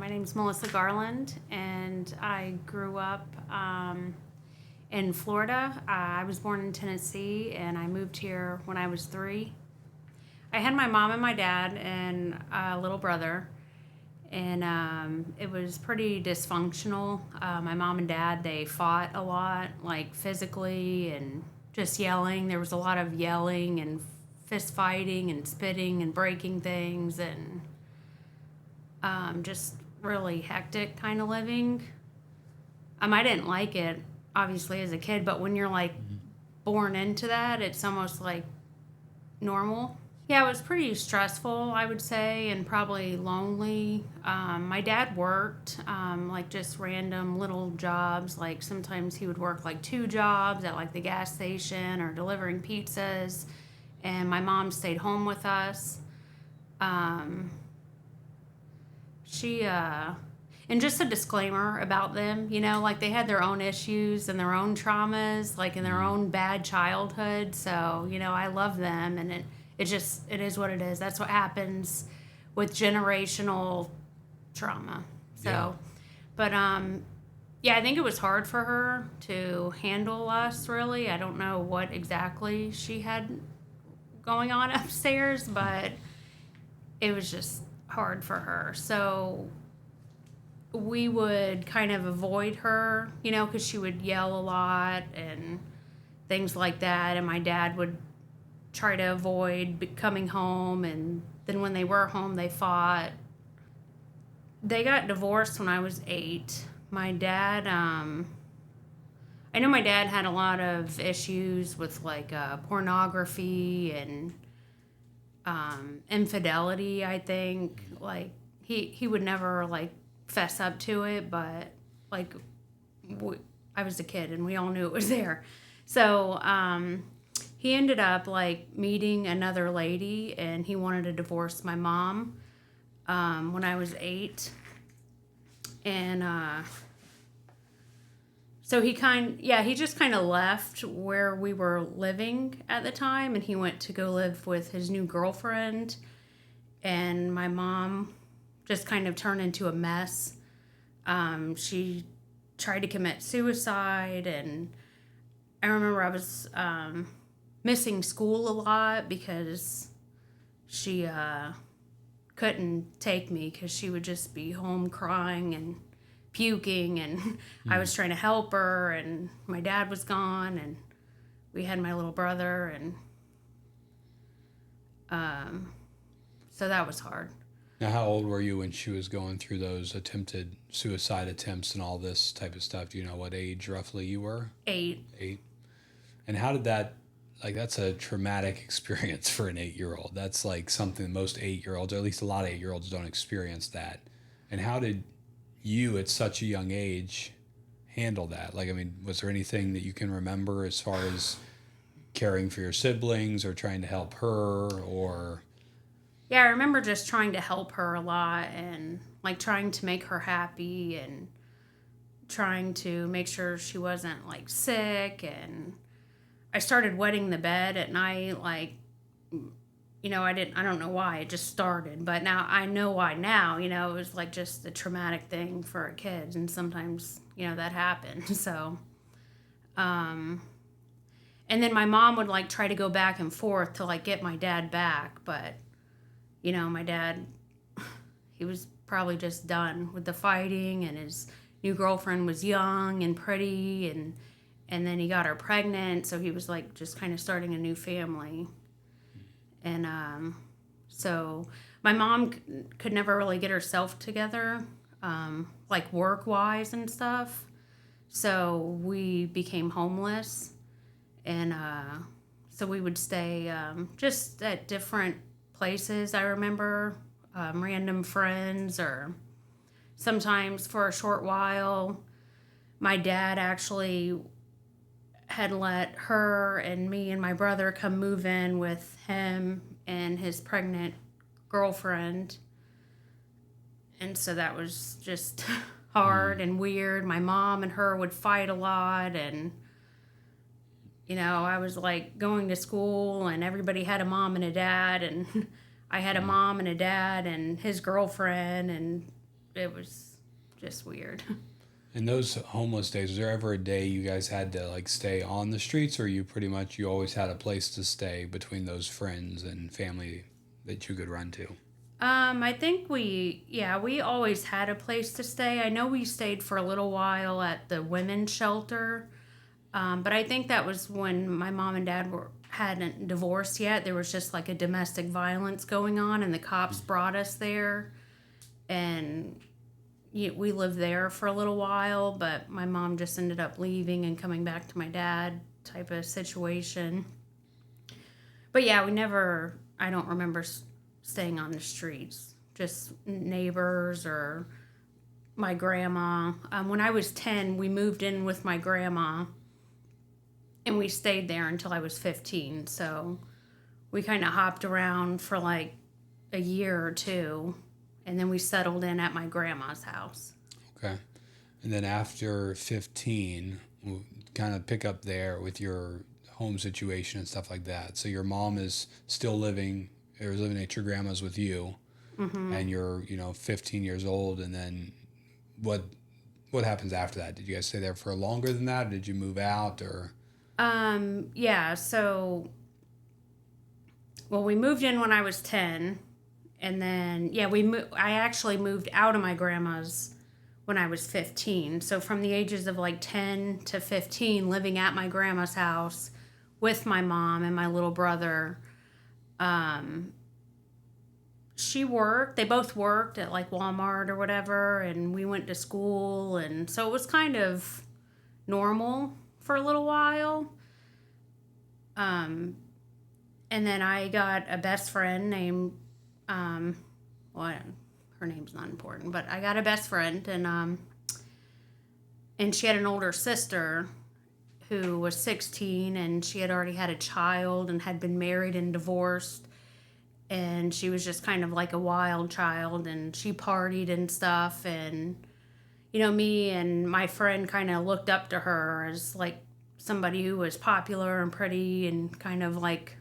My name's Melissa Garland, and I grew up in Florida. I was born in Tennessee, and I moved here when I was 3. I had my mom and my dad and a little brother, and it was pretty dysfunctional. My mom and dad, they fought a lot, like physically and just yelling. There was a lot of yelling and fist fighting and spitting and breaking things and just really hectic kind of living. I didn't like it, obviously, as a kid, but when you're like born into that, it's almost like normal. Yeah, it was pretty stressful, I would say, and probably lonely. My dad worked like just random little jobs. Like sometimes he would work like 2 jobs at like the gas station or delivering pizzas, and my mom stayed home with us. And just a disclaimer about them, like they had their own issues and their own traumas, like in their own bad childhood. So, I love them, and it is what it is. That's what happens with generational trauma. So, Yeah. but, yeah, I think it was hard for her to handle us, really. I don't know what exactly she had going on upstairs, but it was just hard for her. So we would kind of avoid her, because she would yell a lot and things like that. And my dad would try to avoid coming home. And then when they were home, they fought. They got divorced when I was 8. My dad, I know my dad had a lot of issues with like pornography and infidelity, I think. Like he would never like fess up to it, but like I was a kid and we all knew it was there. So he ended up like meeting another lady, and he wanted to divorce my mom when I was 8. And so he just kind of left where we were living at the time, and he went to go live with his new girlfriend. And my mom just kind of turned into a mess. She tried to commit suicide, and I remember I was missing school a lot because she couldn't take me because she would just be home crying and puking, and I was trying to help her, and my dad was gone, and we had my little brother, and so that was hard. Now, how old were you when she was going through those attempted suicide attempts and all this type of stuff? Do you know what age roughly you were? 8. 8. And how did that, like, that's a traumatic experience for an 8-year-old. That's like something most 8-year-olds, or at least a lot of 8-year-olds, don't experience that. And how did you, at such a young age, handle that? Like, was there anything that you can remember as far as caring for your siblings or trying to help her, or... Yeah, I remember just trying to help her a lot, and like trying to make her happy and trying to make sure she wasn't like sick. And I started wetting the bed at night, like, I don't know why, it just started, but now I know why now. It was like just a traumatic thing for a kid, and sometimes, that happened. So, and then my mom would like try to go back and forth to like get my dad back, but my dad, he was probably just done with the fighting, and his new girlfriend was young and pretty, and then he got her pregnant, so he was like just kind of starting a new family. And so my mom could never really get herself together, like work-wise and stuff, so we became homeless, and so we would stay just at different places. I remember random friends, or sometimes for a short while my dad actually had let her and me and my brother come move in with him and his pregnant girlfriend, and so that was just hard and weird. My mom and her would fight a lot, and I was like going to school, and everybody had a mom and a dad, and I had a mom and a dad and his girlfriend, and it was just weird. In those homeless days, was there ever a day you guys had to like stay on the streets, or you always had a place to stay between those friends and family that you could run to? I think we always had a place to stay. I know we stayed for a little while at the women's shelter, but I think that was when my mom and dad hadn't divorced yet. There was just like a domestic violence going on, and the cops brought us there, and we lived there for a little while. But my mom just ended up leaving and coming back to my dad, type of situation. But yeah, we never. I don't remember staying on the streets. Just neighbors or my grandma. When I was 10, we moved in with my grandma, and we stayed there until I was 15. So we kind of hopped around for like a year or two, and then we settled in at my grandma's house. Okay. And then after 15, we'll kind of pick up there with your home situation and stuff like that. So your mom is still living at your grandma's with you, and you're 15 years old. And then what happens after that? Did you guys stay there for longer than that? Or did you move out or? Yeah. So, well, we moved in when I was 10, and then I actually moved out of my grandma's when I was 15. So from the ages of like 10 to 15, living at my grandma's house with my mom and my little brother. They both worked at like Walmart or whatever, and we went to school, and so it was kind of normal for a little while. And then I got a best friend named, well, her name's not important, but I got a best friend, and she had an older sister who was 16, and she had already had a child and had been married and divorced. And she was just kind of like a wild child, and she partied and stuff. And, me and my friend kind of looked up to her as like somebody who was popular and pretty, and kind of like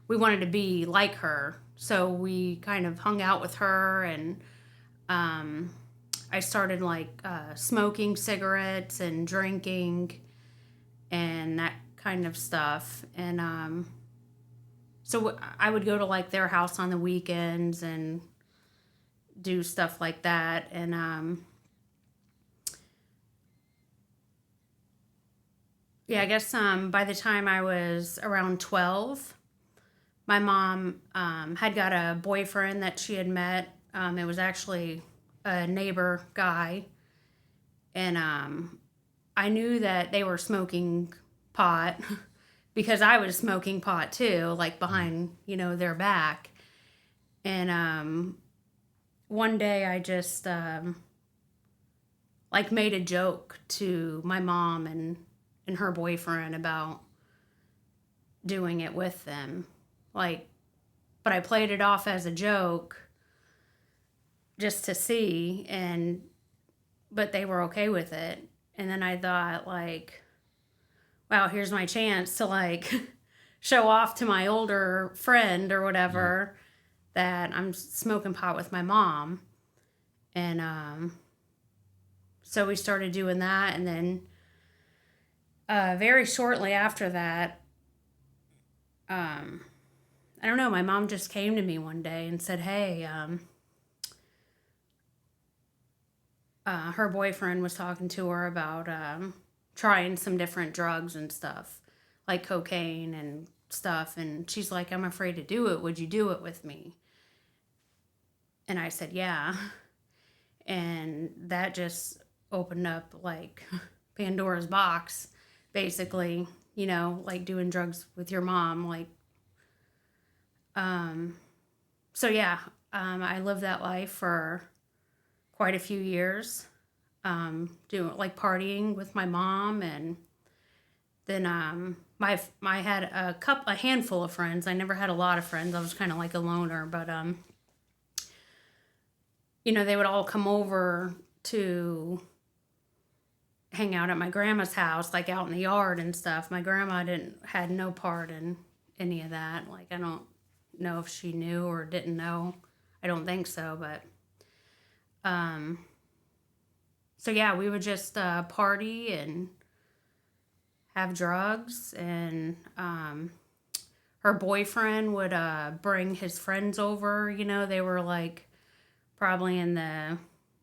we wanted to be like her. So we kind of hung out with her, and I started like smoking cigarettes and drinking and that kind of stuff. And so I would go to like their house on the weekends and do stuff like that. And I guess by the time I was around 12, my mom had got a boyfriend that she had met. It was actually a neighbor guy. And I knew that they were smoking pot because I was smoking pot too, like behind, their back. And one day I just like made a joke to my mom and her boyfriend about doing it with them. Like, but I played it off as a joke just to see, but they were okay with it. And then I thought, like, wow, here's my chance to like show off to my older friend or whatever that I'm smoking pot with my mom. And so we started doing that. And then very shortly after that, I don't know, my mom just came to me one day and said, hey, her boyfriend was talking to her about trying some different drugs and stuff, like cocaine and stuff. And she's like, I'm afraid to do it. Would you do it with me? And I said, yeah. And that just opened up like Pandora's box, basically, like doing drugs with your mom. Like, so yeah, I lived that life for quite a few years, doing like partying with my mom. And then I had a handful of friends. I never had a lot of friends. I was kind of like a loner, but they would all come over to hang out at my grandma's house, like out in the yard and stuff. My grandma had no part in any of that. Like, I don't know if she knew or didn't know. I don't think so, but So yeah, we would just party and have drugs, and her boyfriend would bring his friends over. You know, they were like probably in the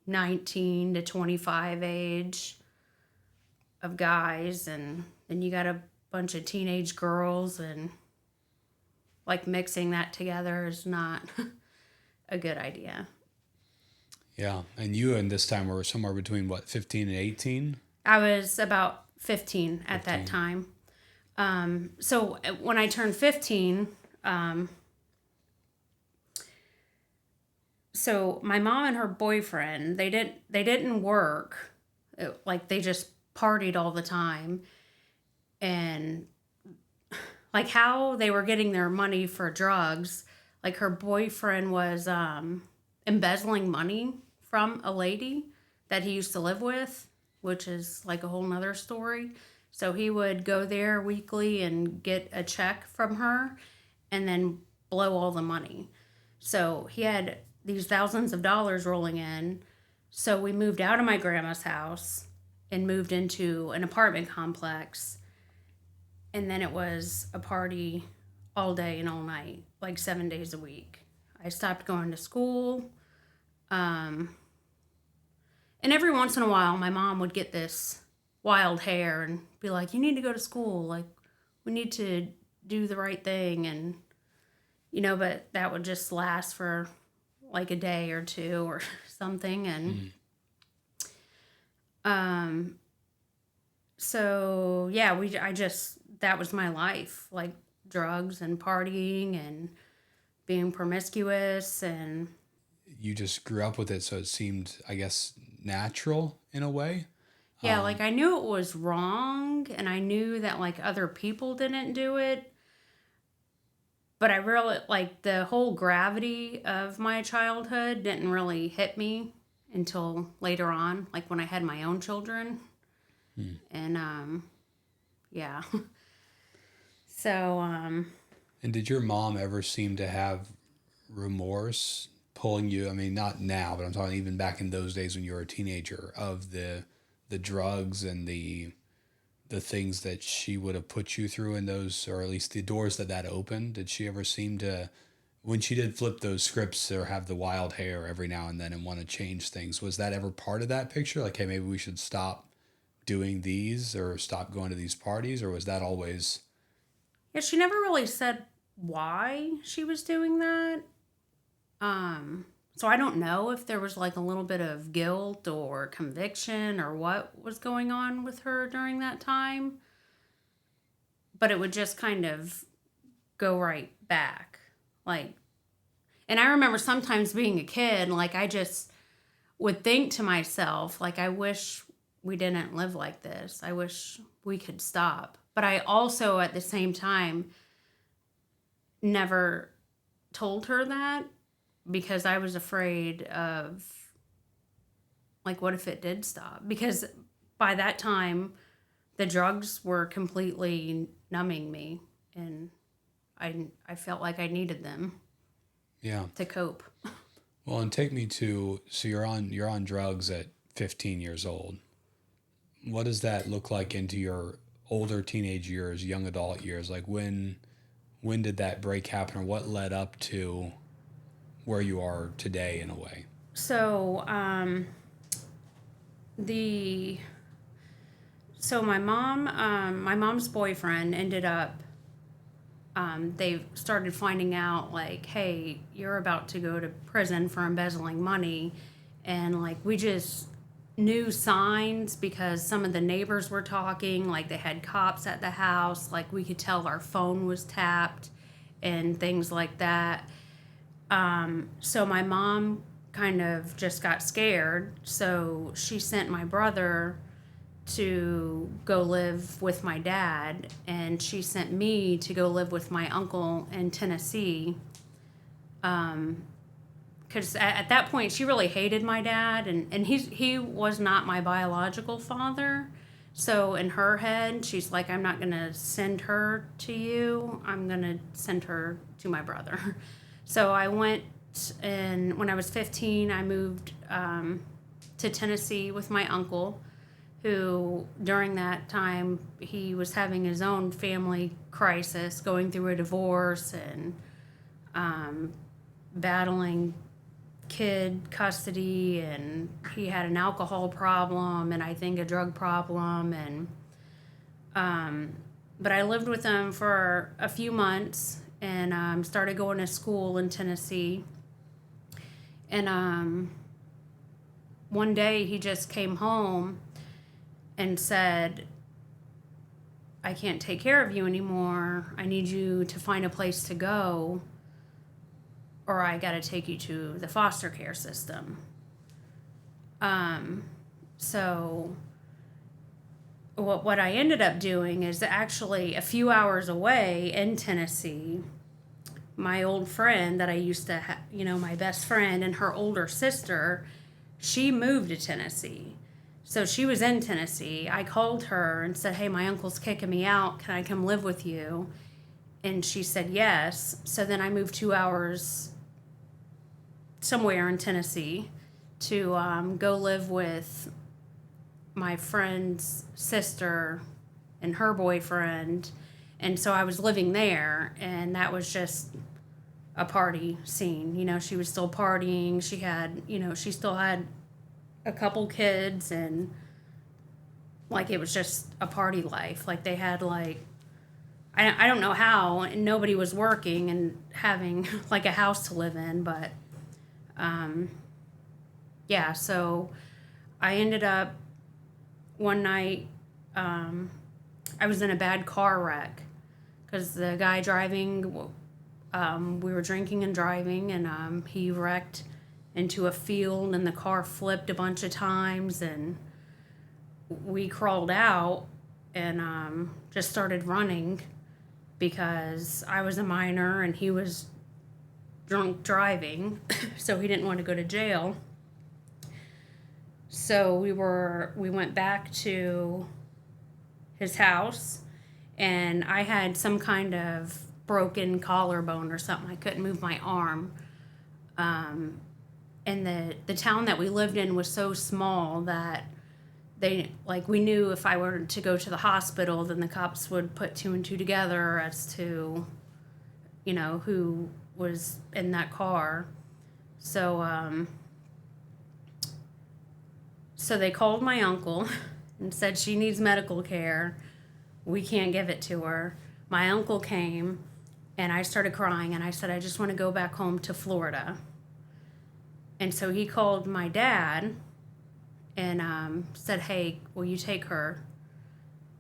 19 to 25 age of guys, and then you got a bunch of teenage girls, and like mixing that together is not a good idea. Yeah. And you and this time were somewhere between what, 15 and 18? I was about 15 at 15. that time. So when I turned 15, so my mom and her boyfriend, they didn't work. Like they just partied all the time. And like how they were getting their money for drugs, like her boyfriend was embezzling money from a lady that he used to live with, which is like a whole nother story. So he would go there weekly and get a check from her and then blow all the money. So he had these thousands of dollars rolling in. So we moved out of my grandma's house and moved into an apartment complex. And then it was a party all day and all night, like 7 days a week. I stopped going to school. And every once in a while, my mom would get this wild hair and be like, you need to go to school. Like, we need to do the right thing. And, you know, but that would just last for like a day or two or something. And so, yeah, that was my life. Like drugs and partying and being promiscuous. And You just grew up with it, so it seemed, I guess, natural in a way. yeah, like I knew it was wrong, and I knew that like other people didn't do it. But I really, like, the whole gravity of my childhood didn't really hit me until later on, like when I had my own children. And yeah. So And did your mom ever seem to have remorse pulling you? I mean, not now, but I'm talking even back in those days when you were a teenager, of the drugs and the things that she would have put you through in those, or at least the doors that opened. Did she ever seem to, when she did flip those scripts or have the wild hair every now and then and want to change things, was that ever part of that picture? Like, hey, maybe we should stop doing these or stop going to these parties? Or was that always... yeah, she never really said why she was doing that. So I don't know if there was like a little bit of guilt or conviction or what was going on with her during that time. But it would just kind of go right back. Like, and I remember sometimes being a kid, like I just would think to myself, like, I wish we didn't live like this. I wish we could stop. But I also at the same time never told her that, because I was afraid of, like, what if it did stop? Because by that time, the drugs were completely numbing me, and I felt like I needed them. Yeah. To cope. Well, and take me to, so you're on drugs at 15 years old. What does that look like into your older teenage years, young adult years? Like when did that break happen, or what led up to where you are today in a way? So, my mom's boyfriend ended up, they started finding out, like, hey, you're about to go to prison for embezzling money. And like, we just knew signs because some of the neighbors were talking, like they had cops at the house, like we could tell our phone was tapped and things like that. So my mom kind of just got scared. So she sent my brother to go live with my dad, and she sent me to go live with my uncle in Tennessee. Because at that point, she really hated my dad, and he was not my biological father. So in her head, she's like, I'm not going to send her to you. I'm going to send her to my brother. So I went, and when I was 15, I moved to Tennessee with my uncle, who during that time he was having his own family crisis, going through a divorce and battling kid custody, and he had an alcohol problem and I think a drug problem, and but I lived with him for a few months and started going to school in Tennessee. And one day he just came home and said, I can't take care of you anymore. I need you to find a place to go, or I got to take you to the foster care system. So what I ended up doing is actually a few hours away in Tennessee, my old friend that I used to have, my best friend, and her older sister, she moved to Tennessee. So she was in Tennessee. I called her and said, hey, my uncle's kicking me out. Can I come live with you? And she said yes. So then I moved 2 hours somewhere in Tennessee to go live with my friend's sister and her boyfriend. And so I was living there, and that was just a party scene. She was still partying. She had, she still had a couple kids, and like it was just a party life. Like they had I don't know how, and nobody was working and having like a house to live in, but yeah, so I ended up one night, I was in a bad car wreck because the guy driving, we were drinking and driving, and he wrecked into a field, and the car flipped a bunch of times, and we crawled out and just started running because I was a minor and he was drunk driving, so he didn't want to go to jail. So we went back to his house, and I had some kind of broken collarbone or something. I couldn't move my arm. And the town that we lived in was so small that we knew if I were to go to the hospital, then the cops would put two and two together as to, who was in that car. So, so they called my uncle and said she needs medical care. We can't give it to her. My uncle came, and I started crying, and I said, I just want to go back home to Florida. And so he called my dad and said, hey, will you take her?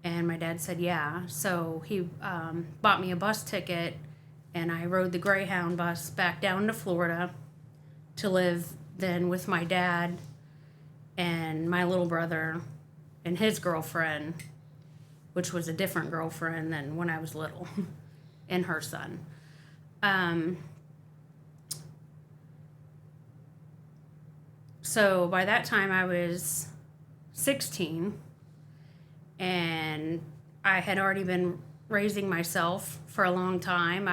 And my dad said, yeah. So he bought me a bus ticket, and I rode the Greyhound bus back down to Florida to live then with my dad and my little brother and his girlfriend, which was a different girlfriend than when I was little, and her son. So by that time I was 16, and I had already been raising myself for a long time.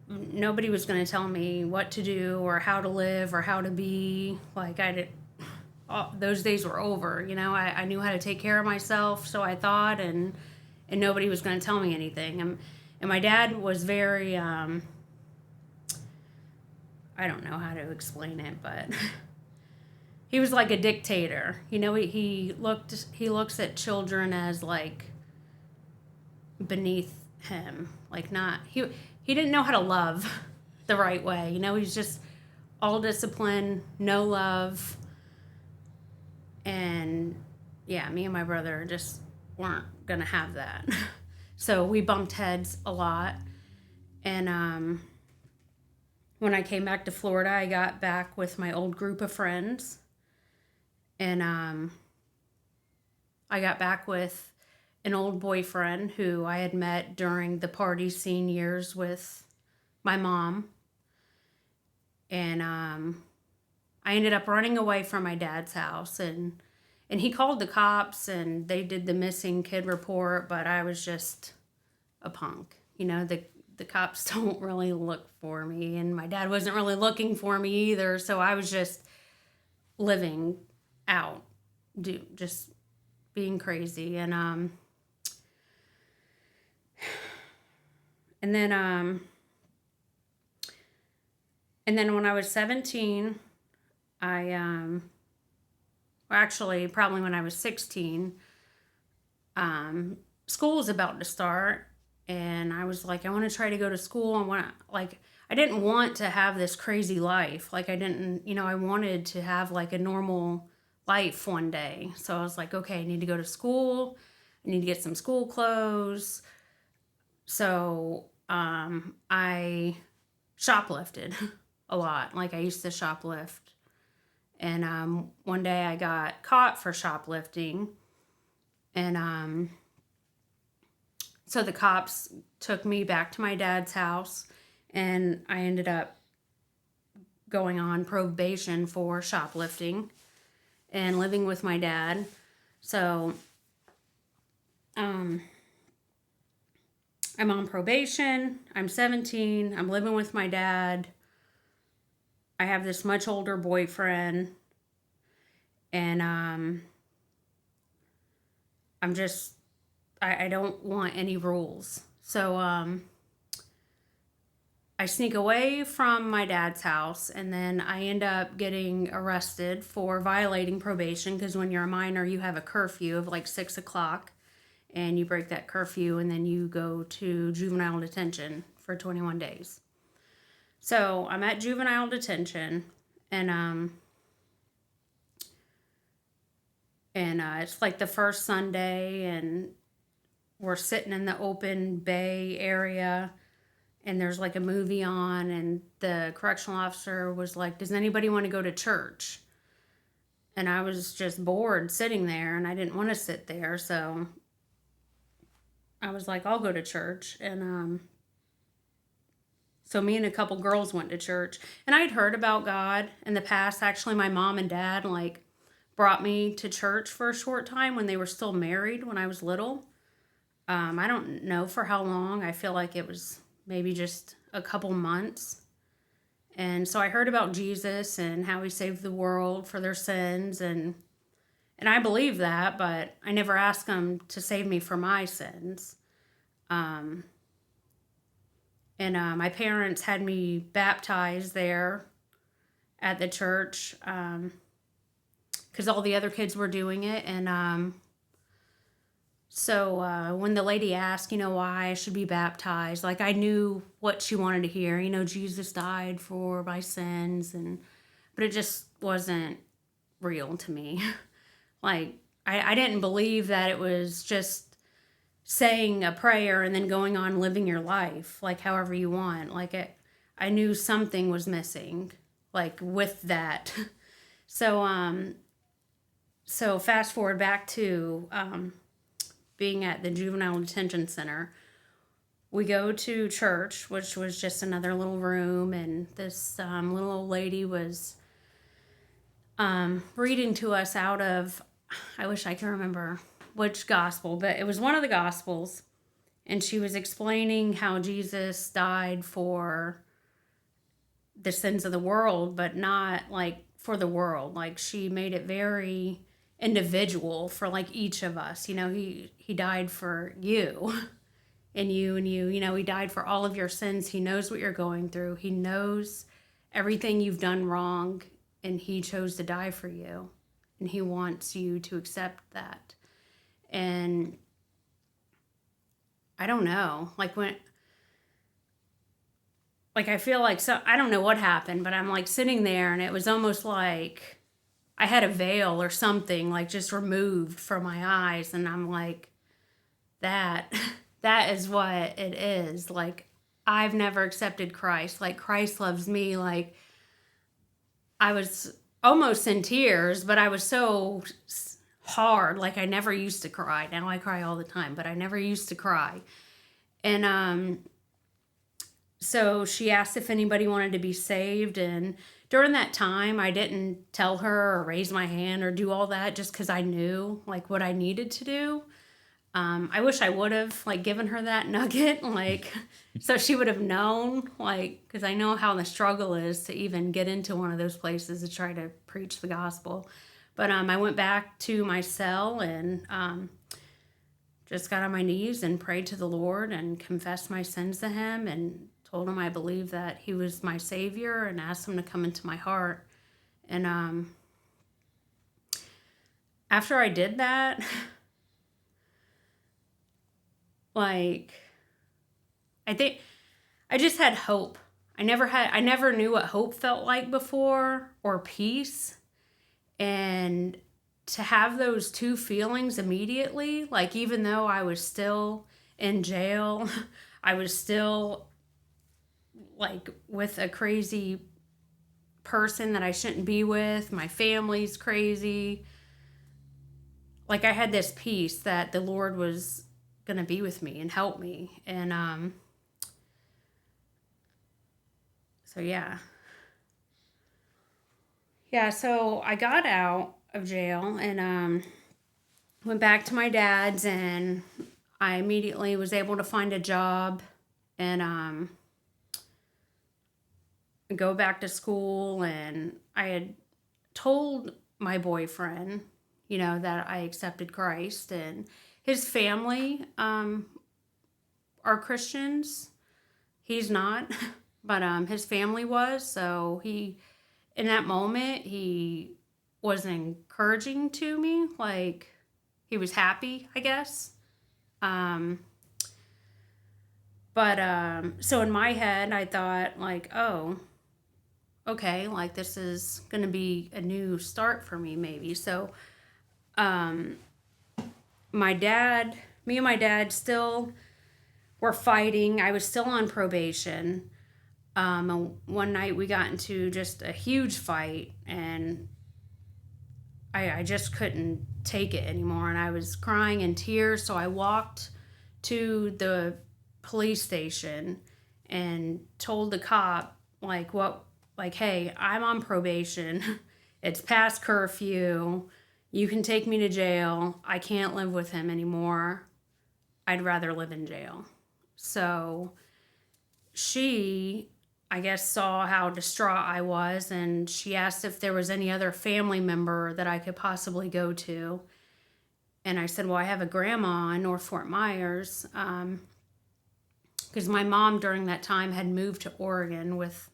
Nobody was going to tell me what to do or how to live or how to be. Those days were over. I knew how to take care of myself, so I thought, and nobody was going to tell me anything. And my dad was very, I don't know how to explain it, but he was like a dictator. He looks at children as like beneath him, he didn't know how to love the right way. He's just all discipline, no love. And yeah, me and my brother just weren't gonna have that. So we bumped heads a lot. And when I came back to Florida, I got back with my old group of friends. And I got back with an old boyfriend who I had met during the party scene years with my mom. And I ended up running away from my dad's house, and he called the cops, and they did the missing kid report, but I was just a punk. The the cops don't really look for me, and my dad wasn't really looking for me either. So I was just living out, just being crazy. And then when I was 17, well, actually probably when I was 16, school was about to start, and I was like, I want to try to go to school. I didn't want to have this crazy life. Like, I didn't, I wanted to have like a normal life one day. So I was like, okay, I need to go to school. I need to get some school clothes. So I shoplifted a lot. Like, I used to shoplift. And one day I got caught for shoplifting. And so the cops took me back to my dad's house, and I ended up going on probation for shoplifting and living with my dad. So I'm on probation. I'm 17. I'm living with my dad. I have this much older boyfriend. And I don't want any rules. So I sneak away from my dad's house, and then I end up getting arrested for violating probation, because when you're a minor, you have a curfew of like 6 o'clock, and you break that curfew, and then you go to juvenile detention for 21 days. So I'm at juvenile detention, and it's like the first Sunday, and we're sitting in the open bay area, and there's like a movie on, and the correctional officer was like, does anybody want to go to church? And I was just bored sitting there, and I didn't want to sit there, so I was like, I'll go to church. And so me and a couple girls went to church, and I'd heard about God in the past. Actually, my mom and dad like brought me to church for a short time when they were still married, when I was little. I don't know for how long. I feel like it was maybe just a couple months. And so I heard about Jesus and how he saved the world for their sins, and I believe that, but I never asked him to save me for my sins. And my parents had me baptized there at the church, because all the other kids were doing it. And so when the lady asked, why I should be baptized, like, I knew what she wanted to hear. Jesus died for my sins, but it just wasn't real to me. Like, I didn't believe that it was just saying a prayer and then going on living your life, like, however you want. Like, I knew something was missing, like, with that. So fast forward back to being at the juvenile detention center. We go to church, which was just another little room, and this little old lady was reading to us out of, I wish I could remember which gospel, but it was one of the gospels, and she was explaining how Jesus died for the sins of the world, but not like for the world. Like, she made it very individual for like each of us. He died for you and you and you. He died for all of your sins. He knows what you're going through. He knows everything you've done wrong, and he chose to die for you, and he wants you to accept that. And I don't know, I feel like, so I don't know what happened, but I'm like sitting there, and it was almost like I had a veil or something like just removed from my eyes, and I'm like, that is what it is. Like, I've never accepted Christ. Like, Christ loves me. Like, I was almost in tears, but I was so hard. Like, I never used to cry. Now I cry all the time, but I never used to cry. And so she asked if anybody wanted to be saved, and during that time, I didn't tell her or raise my hand or do all that, just because I knew like what I needed to do. I wish I would have like given her that nugget, like, so she would have known, like, because I know how the struggle is to even get into one of those places to try to preach the gospel. But I went back to my cell and just got on my knees and prayed to the Lord and confessed my sins to Him and told Him I believe that He was my Savior and asked Him to come into my heart. And after I did that, like, I think I just had hope. I never knew what hope felt like before, or peace. And to have those two feelings immediately, like, even though I was still in jail, I was still like with a crazy person that I shouldn't be with, my family's crazy. Like, I had this peace that the Lord was going to be with me and help me. And so yeah. So I got out of jail and went back to my dad's, and I immediately was able to find a job and go back to school. And I had told my boyfriend, that I accepted Christ, and his family are Christians. He's not, but his family was. So in that moment, he was encouraging to me, like, he was happy, I guess. So in my head, I thought, like, oh, okay, like, this is going to be a new start for me, maybe. So me and my dad still were fighting. I was still on probation. And one night we got into just a huge fight, and I just couldn't take it anymore, and I was crying in tears. So I walked to the police station and told the cop, hey, I'm on probation. It's past curfew. You can take me to jail. I can't live with him anymore. I'd rather live in jail. So she, I guess, saw how distraught I was, and she asked if there was any other family member that I could possibly go to. And I said, well, I have a grandma in North Fort Myers, because my mom during that time had moved to Oregon with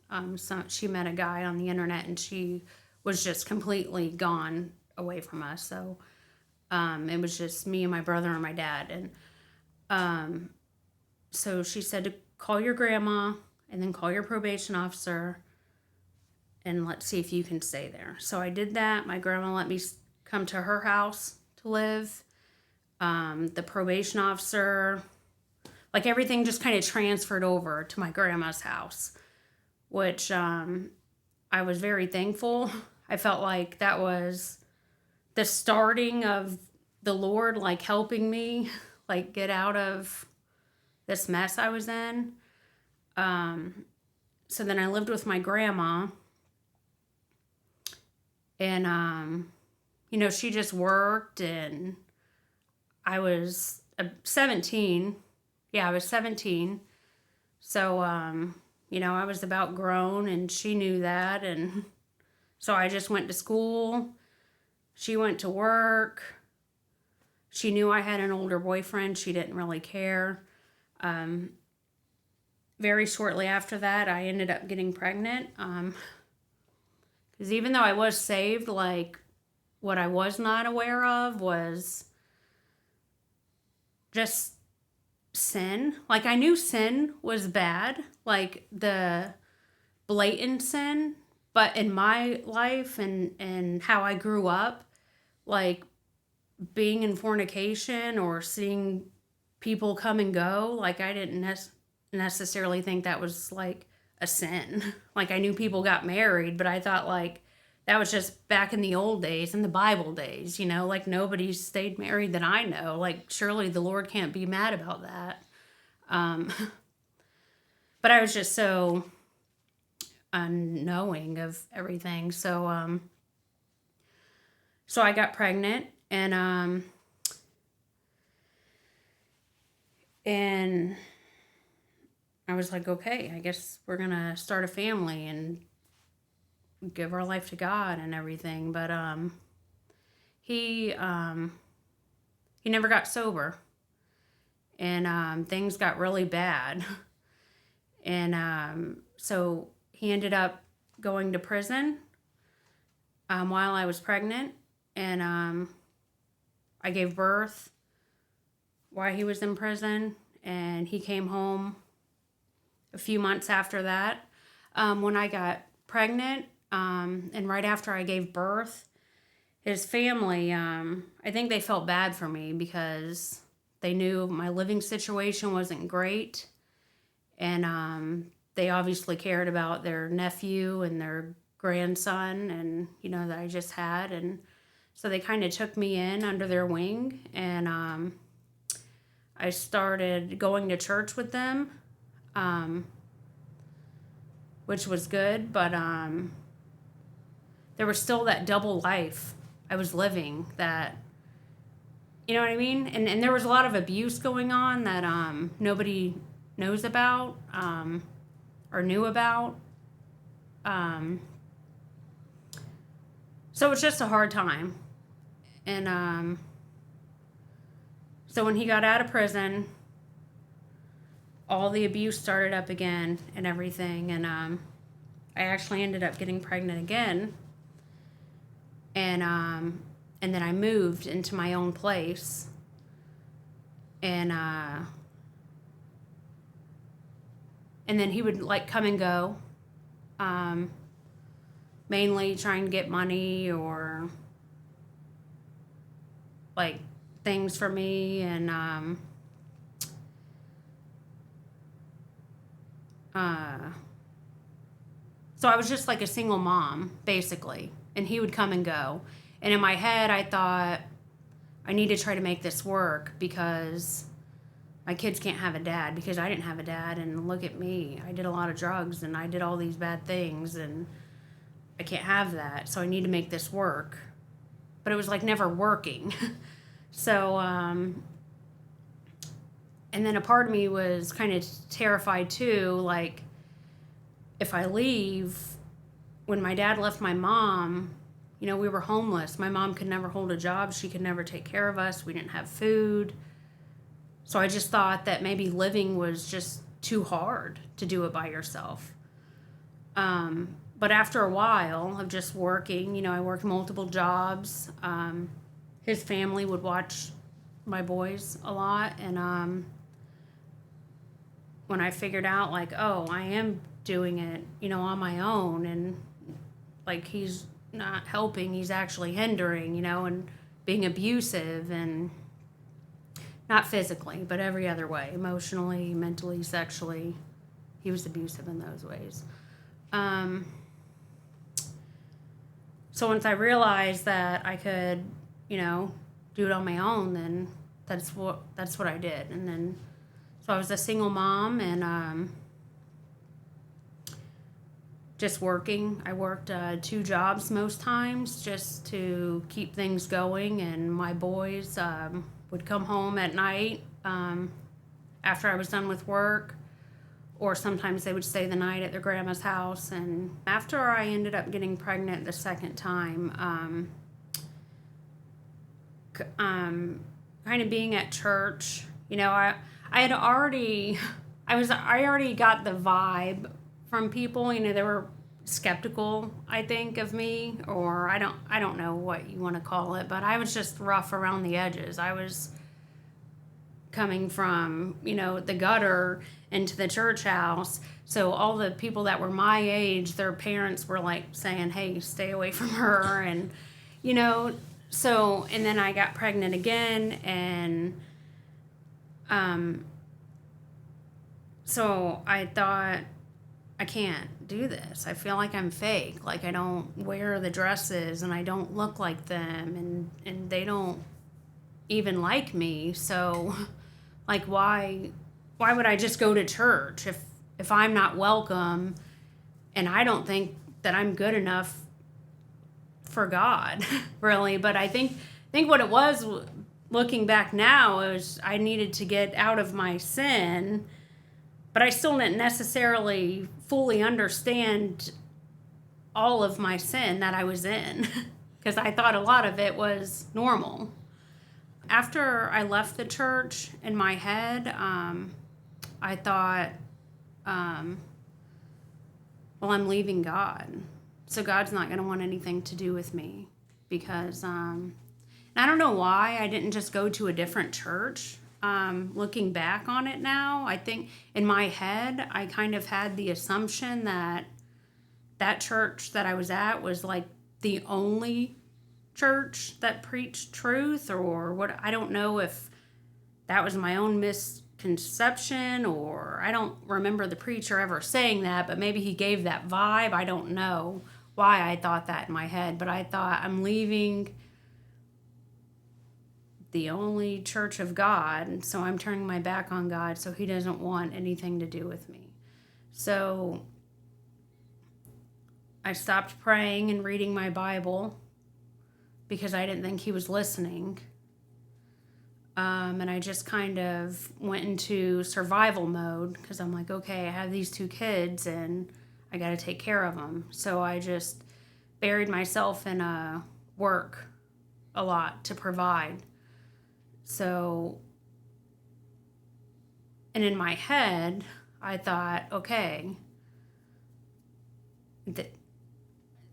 she met a guy on the internet, and she was just completely gone away from us. So it was just me and my brother and my dad. And so she said to call your grandma and then call your probation officer, and let's see if you can stay there. So I did that. My grandma let me come to her house to live. The probation officer, like, everything just kind of transferred over to my grandma's house, which I was very thankful. I felt like that was the starting of the Lord, like, helping me, like, get out of this mess I was in. So then I lived with my grandma, and she just worked, and I was 17. Yeah, I was 17. So I was about grown, and she knew that, and so I just went to school. She went to work. She knew I had an older boyfriend. She didn't really care. Very shortly after that, I ended up getting pregnant. Because even though I was saved, like, what I was not aware of was just sin. Like, I knew sin was bad, like the blatant sin, but in my life and how I grew up, like, being in fornication or seeing people come and go, like, I didn't necessarily think that was, like, a sin. Like, I knew people got married, but I thought, like, that was just back in the old days, in the Bible days, like, nobody stayed married that I know. Like, surely the Lord can't be mad about that. But I was just so unknowing of everything. So I got pregnant, and And I was like, okay, I guess we're going to start a family and give our life to God and everything. But he he never got sober, and things got really bad. And so he ended up going to prison while I was pregnant, and I gave birth while he was in prison, and he came home a few months after that. When I got pregnant, and right after I gave birth, his family, I think they felt bad for me because they knew my living situation wasn't great, and they obviously cared about their nephew and their grandson, and that I just had. And so they kind of took me in under their wing, and I started going to church with them, which was good, but there was still that double life I was living, that, you know what I mean? And there was a lot of abuse going on that nobody knows about, or knew about. So it was just a hard time. And so when he got out of prison, all the abuse started up again and everything. And I actually ended up getting pregnant again. And then I moved into my own place. And then he would like come and go, mainly trying to get money or like things for me. And so I was just like a single mom, basically. And he would come and go. And in my head, I thought, I need to try to make this work because my kids can't have a dad, because I didn't have a dad. And look at me. I did a lot of drugs and I did all these bad things, and I can't have that. So I need to make this work. But it was like never working. So, and then a part of me was kind of terrified too. Like, if I leave, when my dad left my mom, we were homeless. My mom could never hold a job. She could never take care of us. We didn't have food. So I just thought that maybe living was just too hard to do it by yourself. But after a while of just working, I worked multiple jobs. His family would watch my boys a lot. And when I figured out, like, oh, I am doing it, on my own, and like he's not helping, he's actually hindering, and being abusive, and not physically, but every other way, emotionally, mentally, sexually, he was abusive in those ways. So once I realized that I could, do it on my own, then that's what I did. And then, so I was a single mom, and just working. I worked 2 jobs most times just to keep things going, and my boys would come home at night after I was done with work, or sometimes they would stay the night at their grandma's house. And after I ended up getting pregnant the second time, kind of being at church, I already got the vibe from people. They were skeptical, I think, of me, or I don't know what you want to call it, but I was just rough around the edges. I was coming from, the gutter into the church house. So all the people that were my age, their parents were like saying, hey, stay away from her. And, so, and then I got pregnant again, and so I thought, I can't do this. I feel like I'm fake. Like, I don't wear the dresses, and I don't look like them, and they don't even like me. So, like, why would I just go to church if I'm not welcome, and I don't think that I'm good enough for God, really? But I think what it was, looking back now, I needed to get out of my sin, but I still didn't necessarily fully understand all of my sin that I was in because I thought a lot of it was normal. After I left the church, in my head, I thought, well, I'm leaving God. So God's not going to want anything to do with me because, and I don't know why I didn't just go to a different church. Looking back on it now, I think in my head, I kind of had the assumption that that church that I was at was like the only church that preached truth, or what. I don't know if that was my own misconception, or I don't remember the preacher ever saying that, but maybe he gave that vibe. I don't know why I thought that in my head, but I thought, I'm leaving the only church of God, and so I'm turning my back on God, so he doesn't want anything to do with me. So I stopped praying and reading my Bible because I didn't think he was listening. And I just kind of went into survival mode because I'm like, okay, I have these 2 kids and I got to take care of them. So I just buried myself in work a lot to provide. So, and in my head, I thought, okay,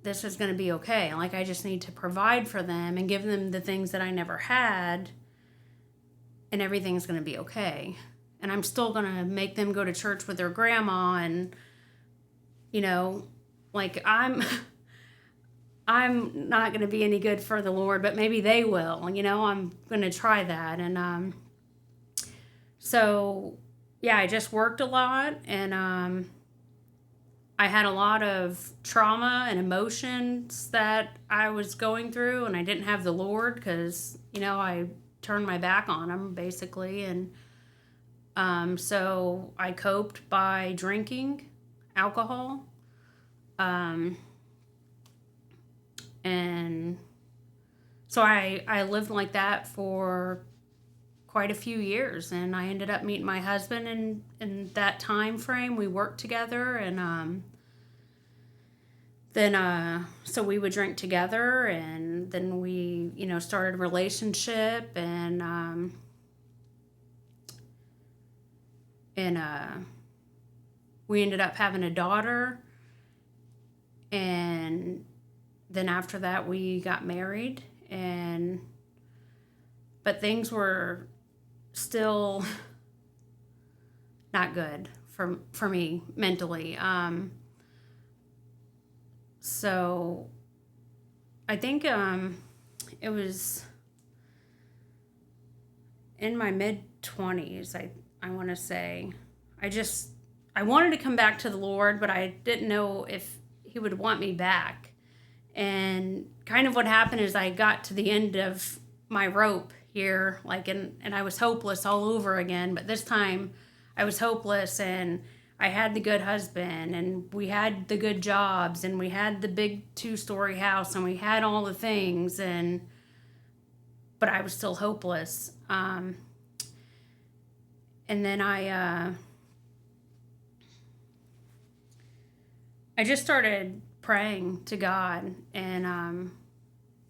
this is going to be okay. Like, I just need to provide for them and give them the things that I never had, and everything's going to be okay. And I'm still going to make them go to church with their grandma, and, you know, like, I'm not going to be any good for the Lord, but maybe they will. You know, I'm going to try that. And so, yeah, I just worked a lot, and I had a lot of trauma and emotions that I was going through, and I didn't have the Lord because, you know, I turned my back on him, basically. And so I coped by drinking alcohol. And so I lived like that for quite a few years, and I ended up meeting my husband in that time frame. We worked together, and then so we would drink together, and then we, you know, started a relationship, and we ended up having a daughter, and then after that we got married, but things were still not good for me mentally. So I think it was in my mid-20s, I want to say. I wanted to come back to the Lord, but I didn't know if he would want me back. And kind of what happened is I got to the end of my rope here, like, and I was hopeless all over again. But this time I was hopeless, and I had the good husband, and we had the good jobs, and we had the big 2-story house, and we had all the things, but I was still hopeless. And then I just started praying to God and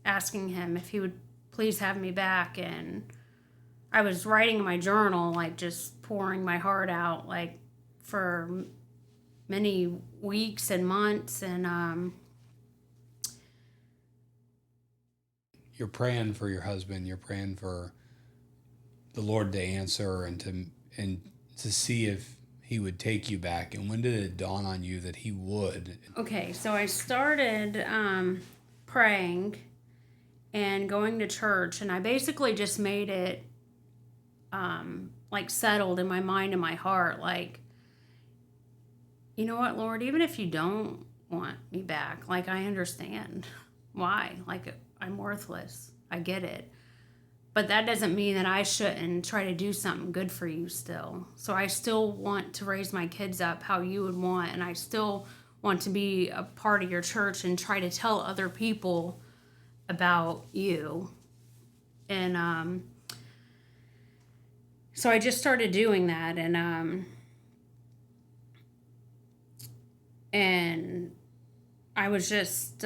asking him if he would please have me back. And I was writing in my journal, like, just pouring my heart out, like, for many weeks and months. And you're praying for your husband, you're praying for the Lord to answer and to see if he would take you back. And when did it dawn on you that he would? Okay, so I started praying and going to church, and I basically just made it like settled in my mind and my heart, like, you know what, Lord, even if you don't want me back, like, I understand why. Like, I'm worthless. I get it. But that doesn't mean that I shouldn't try to do something good for you still. So I still want to raise my kids up how you would want, and I still want to be a part of your church and try to tell other people about you. And so I just started doing that, and I was just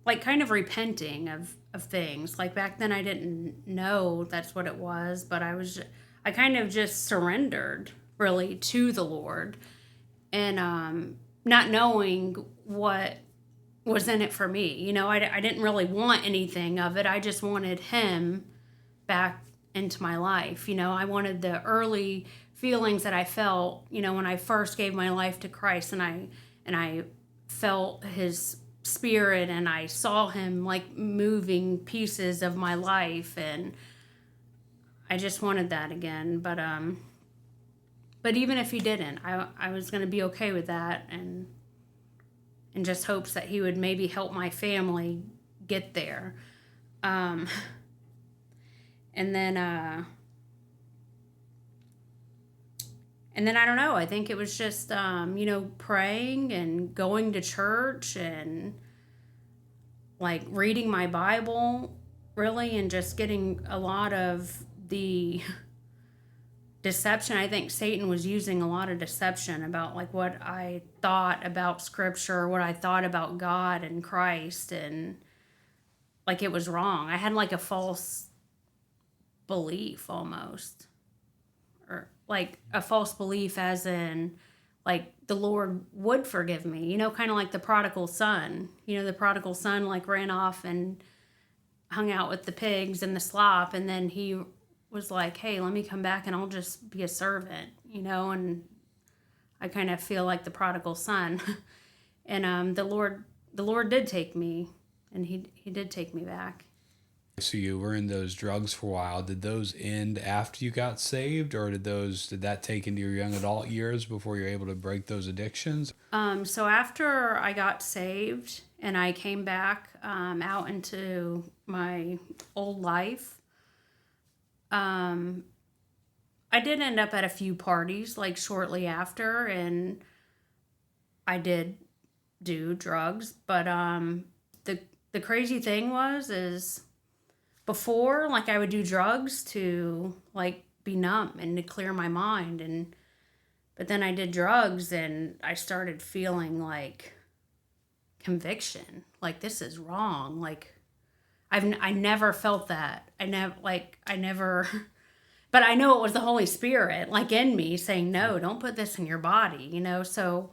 like kind of repenting of things. Like back then I didn't know that's what it was, but I kind of just surrendered really to the Lord, and not knowing what was in it for me. I didn't really want anything of it. I just wanted him back into my life. I wanted the early feelings that I felt, when I first gave my life to Christ, and I felt his spirit, and I saw him like moving pieces of my life, and I just wanted that again. But even if he didn't, I was going to be okay with that, and in just hopes that he would maybe help my family get there. Um, and then I don't know. I think it was just praying and going to church and like reading my Bible, really, and just getting a lot of the deception. I think Satan was using a lot of deception about like what I thought about scripture, what I thought about God and Christ, and like it was wrong. I had like a false belief almost, or like a false belief as in like the Lord would forgive me, kind of like the prodigal son. The prodigal son like ran off and hung out with the pigs and the slop, and then he was like, hey, let me come back and I'll just be a servant, and I kind of feel like the prodigal son. And the Lord did take me, and he did take me back. So you were in those drugs for a while. Did those end after you got saved, or did that take into your young adult years before you're able to break those addictions? So after I got saved and I came back out into my old life, I did end up at a few parties like shortly after, and I did do drugs. But the crazy thing is before, like, I would do drugs to like be numb and to clear my mind, but then I did drugs and I started feeling like conviction, like this is wrong. Like I never felt that. I never, but I know it was the Holy Spirit, like in me, saying, no, don't put this in your body, So,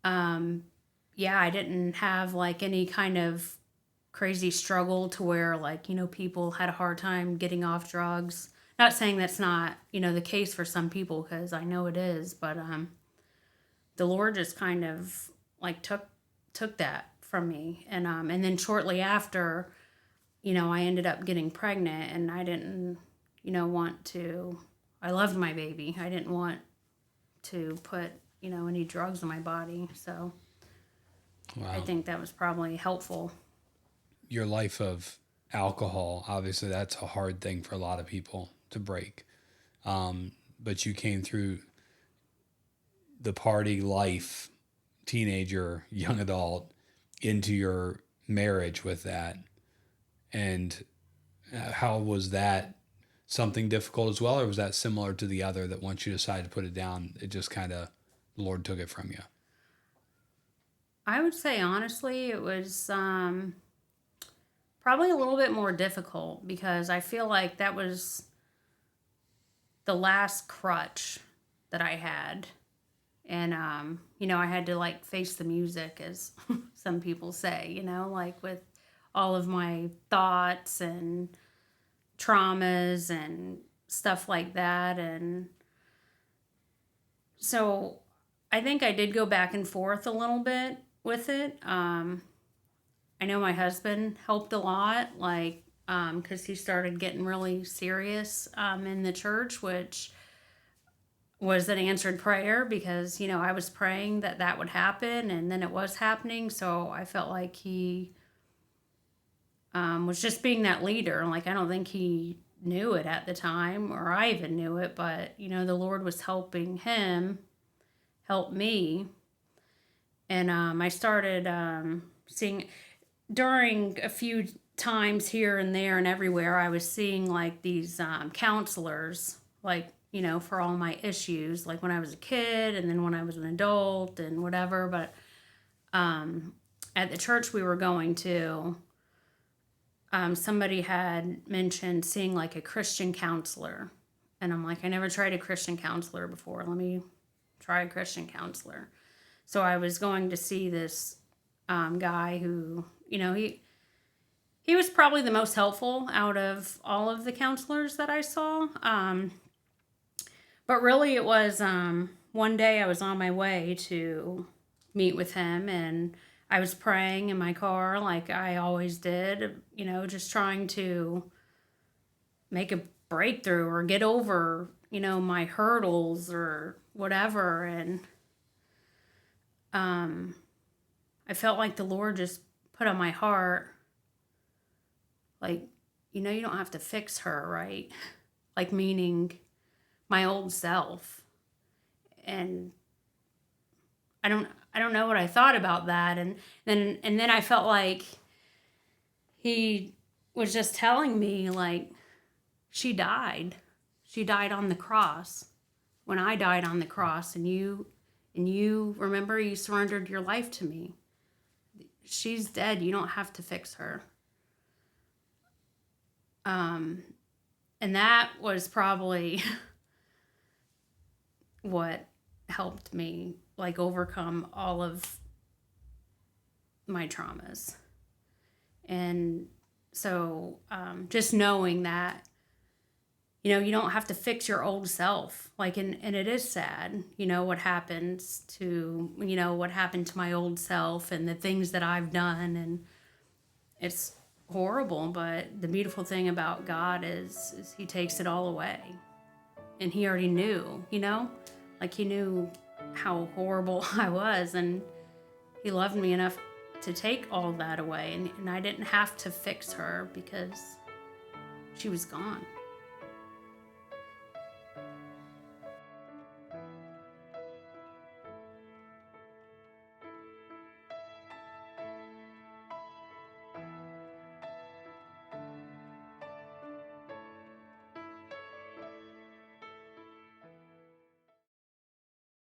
yeah, I didn't have like any kind of crazy struggle to where like, people had a hard time getting off drugs. Not saying that's not, the case for some people, because I know it is, but, the Lord just kind of like took that from me. And then shortly after, I ended up getting pregnant, and I didn't, want to, I loved my baby. I didn't want to put, any drugs in my body. So wow. I think that was probably helpful. Your life of alcohol, obviously that's a hard thing for a lot of people to break. But you came through the party life, teenager, young adult, into your marriage with that. And how was that? Something difficult as well, or was that similar to the other, that once you decided to put it down, it just kind of, the Lord took it from you? I would say honestly it was probably a little bit more difficult, because I feel like that was the last crutch that I had. And, I had to like face the music, as some people say, like with all of my thoughts and traumas and stuff like that. And so I think I did go back and forth a little bit with it. I know my husband helped a lot, like, because he started getting really serious in the church, which was an answered prayer, because, I was praying that would happen, and then it was happening. So I felt like he was just being that leader. Like, I don't think he knew it at the time, or I even knew it, but, the Lord was helping him help me. And I started seeing during a few times here and there and everywhere, I was seeing like these counselors, like, for all my issues, like when I was a kid and then when I was an adult and whatever. But at the church we were going to, somebody had mentioned seeing like a Christian counselor. And I'm like, I never tried a Christian counselor before. Let me try a Christian counselor. So I was going to see this guy who, he was probably the most helpful out of all of the counselors that I saw. But really it was one day I was on my way to meet with him, and I was praying in my car like I always did, just trying to make a breakthrough or get over, my hurdles or whatever. And I felt like the Lord just put on my heart, like, you don't have to fix her, right? Like, meaning my old self. And I don't know what I thought about that. And then I felt like he was just telling me, like, she died on the cross when I died on the cross, and you remember, you surrendered your life to me. She's dead. You don't have to fix her. And that was probably what helped me, like, overcome all of my traumas. And so just knowing that, you don't have to fix your old self. Like, and it is sad, what happens to, what happened to my old self and the things that I've done. And it's horrible, but the beautiful thing about God is he takes it all away. And he already knew, like, he knew how horrible I was, and he loved me enough to take all that away. And I didn't have to fix her because she was gone.